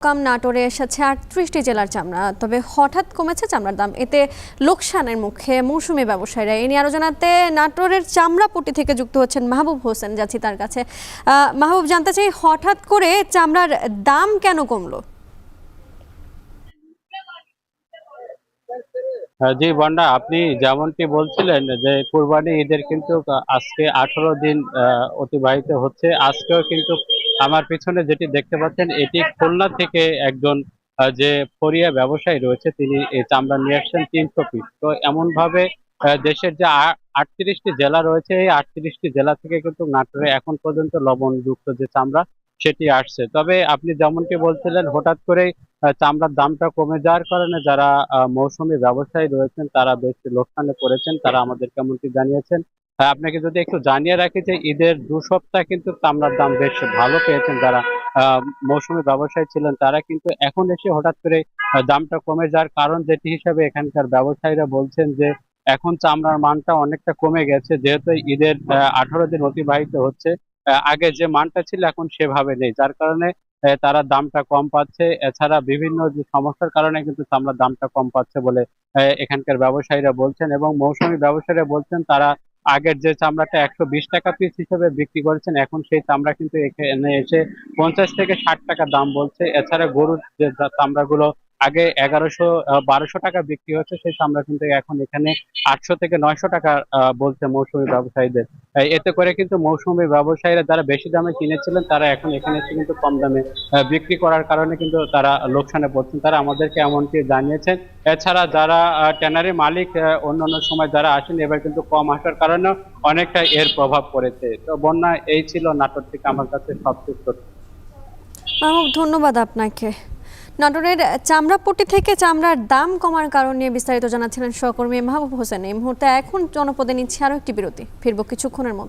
নাটোরে এসেছে ৩৮টি জেলার চামড়া, তবে হঠাৎ কমেছে চামড়ার দাম। এতে লোকসানের মুখে মৌসুমী ব্যবসায়ীরা। এই নিয়ে আলোচনাতে নাটোরের চামড়াপট্টি থেকে যুক্ত হচ্ছেন মাহবুব হোসেন। যাচ্ছি তার কাছে। মাহবুব, জানতে চাই হঠাৎ করে চামড়ার দাম কেন কমলো? জি বন্যা, আপনি যেমনটি বলছিলেন যে কুরবানি ঈদের কিন্তু আজকে 18 দিন অতিবাহিত হচ্ছে। আজকেও কিন্তু আমার পিছনে যেটি দেখতে পাচ্ছেন এটি খুলনা থেকে একজন যে ফরিয়া ব্যবসায়ী রয়েছে, তিনি এই চামড়া নিয়ে আসছেন 300 পিস। তো এমন ভাবে দেশের যে 38টি জেলা রয়েছে, এই 38টি জেলা থেকে কিন্তু নাটোরে এখন পর্যন্ত লবণযুক্ত যে চামড়া সেটি আসছে। তবে আপনি যেমনটি বলছিলেন হঠাৎ করে চামড়ার দামটা কমে যাওয়ার কারণে যারা মৌসুমী ব্যবসায়ী রয়েছেন তারা বেশ লোকসানে পড়েছেন, তারা আমাদের কেমনটি জানিয়েছেন। আপনাকে যদি একটু জানিয়ে রাখি যে ঈদের 2 সপ্তাহ কিন্তু চামড়ার দাম বেশ ভালো পেয়েছেন যারা আহ মৌসুমী ব্যবসায়ী ছিলেন, তারা কিন্তু এখন এসে হঠাৎ করে দামটা কমে যাওয়ার কারণ যেটি হিসাবে এখানকার ব্যবসায়ীরা বলছেন যে এখন চামড়ার মানটা অনেকটা কমে গেছে, যেহেতু ঈদের 18 দিন অতিবাহিত হচ্ছে। আগে যে মানটা ছিল এখন সেভাবে নেই, যার কারণে তারা দামটা কম পাচ্ছে। এছাড়া বিভিন্ন যে সমস্যার কারণে কিন্তু চামড়ার দামটা কম পাচ্ছে বলে এখানকার ব্যবসায়ীরা বলছেন। এবং মৌসুমী ব্যবসায়ীরা বলছেন তারা আগের যে চামড়াটা 120 টাকা পিস হিসেবে বিক্রি করেছেন, এখন সেই চামড়া কিন্তু এখানে এসে 50 থেকে 60 টাকা দাম বলছে। এছাড়া গরুর যে চামড়াগুলো আগে 1100 1200 টাকা বিক্রি হচ্ছে, সেই চামড়া কিন্তু এখন এখানে 800 থেকে 900 টাকা বলছে মৌসুমী ব্যবসায়ীদের। এতে করে কিন্তু মৌসুমী ব্যবসায়ীরা যারা বেশি দামে কিনেছিলেন তারা এখন এখানে এসে কিন্তু কম দামে বিক্রি করার কারণে কিন্তু তারা লোকসানে পড়ছেন, তারা আমাদেরকে এমনটি জানিয়েছেন। এছাড়া যারা ট্যানারি মালিক অন্যান্য সময় যারা আসেন, এবার কিন্তু কম আসার কারণে অনেকটা এর প্রভাব পড়েছে। তো বন্যা, এই ছিল নাটোর থেকে আমার কাছে সবচেয়ে তথ্য। মাহবুব, ধন্যবাদ আপনাকে। নাটোরের চামড়াপট্টি থেকে চামড়ার দাম কমার কারণ নিয়ে বিস্তারিত জানাচ্ছিলেন সহকর্মী মাহবুব হোসেন। এই মুহূর্তে এখন জনপদে নিচ্ছে আরো একটি বিরতি, ফিরবো কিছুক্ষণের মধ্যে।